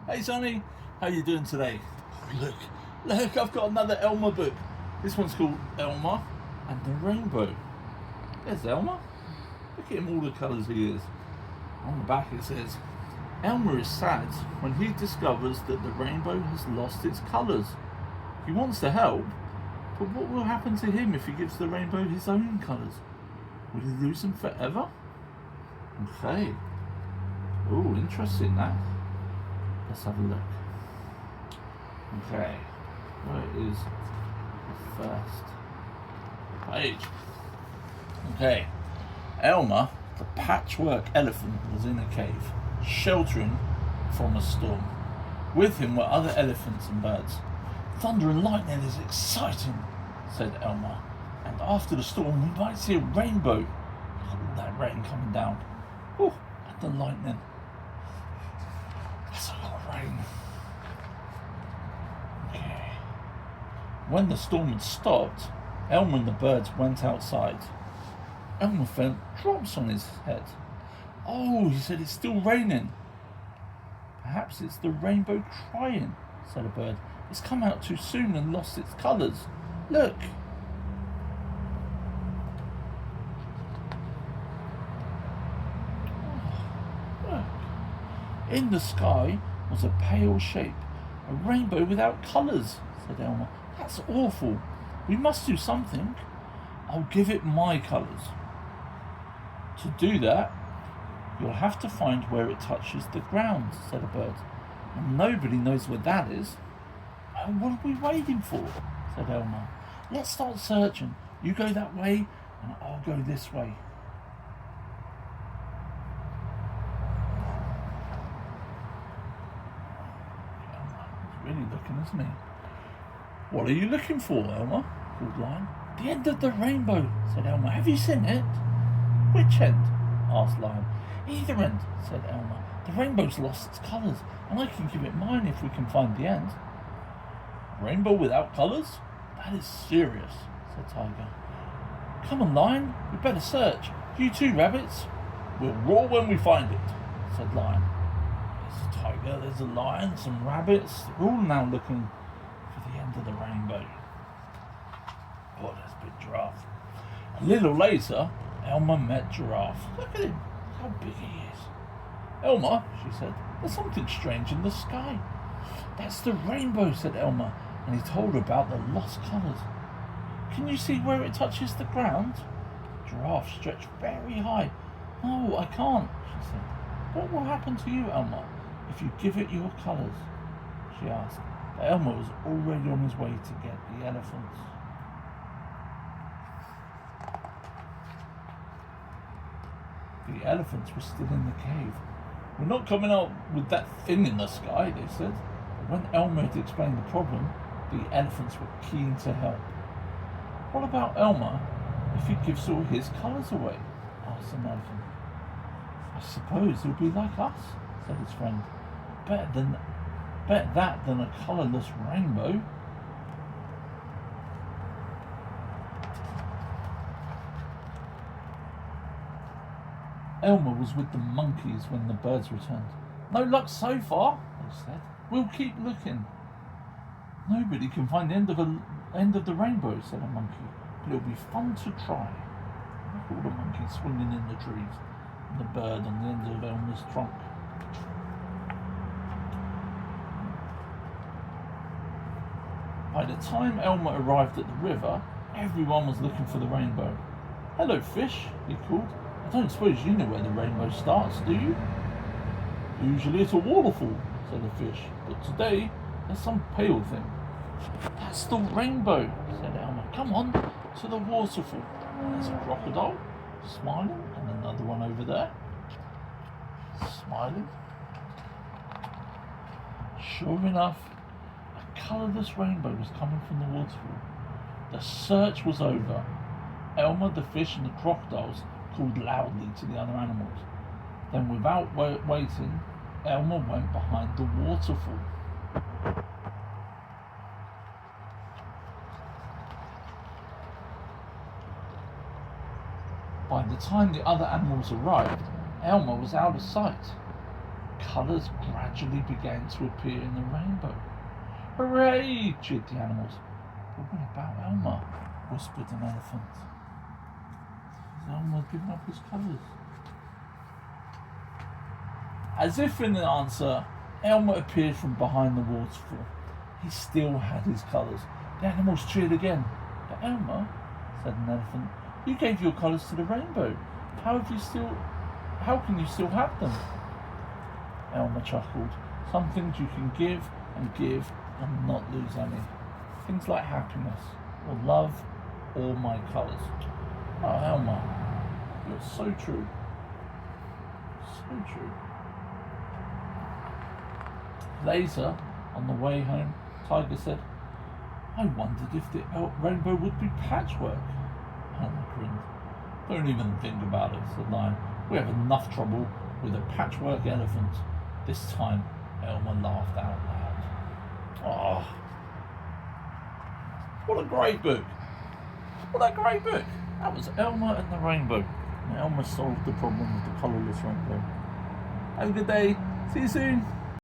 Hey Sonny, how you doing today? Oh, look, I've got another Elmer book. This one's called Elmer and the Rainbow. There's Elmer. Look at him, all the colours he is. On the back it says, Elmer is sad when he discovers that the rainbow has lost its colours. He wants to help, but what will happen to him if he gives the rainbow his own colours? Will he lose them forever? Okay. Oh, interesting that. Let's have a look. Okay, where is the first page? Okay, Elmer, the patchwork elephant, was in a cave, sheltering from a storm. With him were other elephants and birds. Thunder and lightning is exciting, said Elmer, and after the storm we might see a rainbow. Look at all that rain coming down. Oh, and the lightning. That's a lot of rain. Okay. When the storm had stopped, Elmer and the birds went outside. Elmer felt drops on his head. Oh, he said, it's still raining. Perhaps it's the rainbow crying, said a bird. It's come out too soon and lost its colours. Look. In the sky was a pale shape, a rainbow without colours, said Elmer. That's awful. We must do something. I'll give it my colours. To do that, you'll have to find where it touches the ground, said a bird. And nobody knows where that is. Well, what are we waiting for? Said Elmer. Let's start searching. You go that way, and I'll go this way. Really looking, isn't he? What are you looking for, Elmer? Called Lion. The end of the rainbow, said Elmer. Have you seen it? Which end? Asked Lion. Either end, said Elmer. The rainbow's lost its colours, and I can give it mine if we can find the end. Rainbow without colours? That is serious, said Tiger. Come on, Lion, we better search. You too, rabbits. We'll roar when we find it, said Lion. There's a tiger, there's a lion, some rabbits. They're all now looking for the end of the rainbow. Oh, there's a big giraffe. A little later, Elmer met Giraffe. Look at him, how big he is. Elmer, she said, there's something strange in the sky. That's the rainbow, said Elmer, and he told her about the lost colours. Can you see where it touches the ground? Giraffe stretched very high. No, I can't, she said. What will happen to you, Elmer, if you give it your colours? She asked. But Elmer was already on his way to get the elephants. The elephants were still in the cave. We're not coming out with that thing in the sky, they said. But when Elmer had explained the problem, the elephants were keen to help. What about Elmer if he gives all his colours away? Asked an elephant. I suppose he'll be like us, said his friend. Better that than a colourless rainbow. Elmer was with the monkeys when the birds returned. No luck so far, they said. We'll keep looking. Nobody can find the end of the rainbow, said a monkey. But it'll be fun to try. Look at all the monkeys swinging in the trees, and the bird on the end of Elmer's trunk. By the time Elmer arrived at the river, everyone was looking for the rainbow. Hello, fish, he called. I don't suppose you know where the rainbow starts, do you? Usually it's a waterfall, said the fish, but today there's some pale thing. That's the rainbow, said Elmer. Come on, to the waterfall. There's a crocodile, smiling, and another one over there, smiling. Sure enough, a colourless rainbow was coming from the waterfall. The search was over. Elmer, the fish, and the crocodiles called loudly to the other animals. Then, without waiting, Elmer went behind the waterfall. By the time the other animals arrived, Elmer was out of sight. colours gradually began to appear in the rainbow. Hooray! Cheered the animals. But what about Elmer? Whispered an elephant. Has Elmer given up his colours? As if in answer, Elmer appeared from behind the waterfall. He still had his colours. The animals cheered again. But Elmer, said an elephant, you gave your colours to the rainbow. How can you still have them? Elmer chuckled. Some things you can give and not lose any. Things like happiness, or love, or my colours. Oh, Elmer, you're so true. So true. Later, on the way home, Tiger said, I wondered if the rainbow would be patchwork. Elmer grinned. Don't even think about it, said Lion. We have enough trouble with a patchwork elephant. This time, Elmer laughed out loud. Oh, what a great book. What a great book. That was Elmer and the Rainbow. And Elmer solved the problem with the colourless rainbow. Have a good day. See you soon.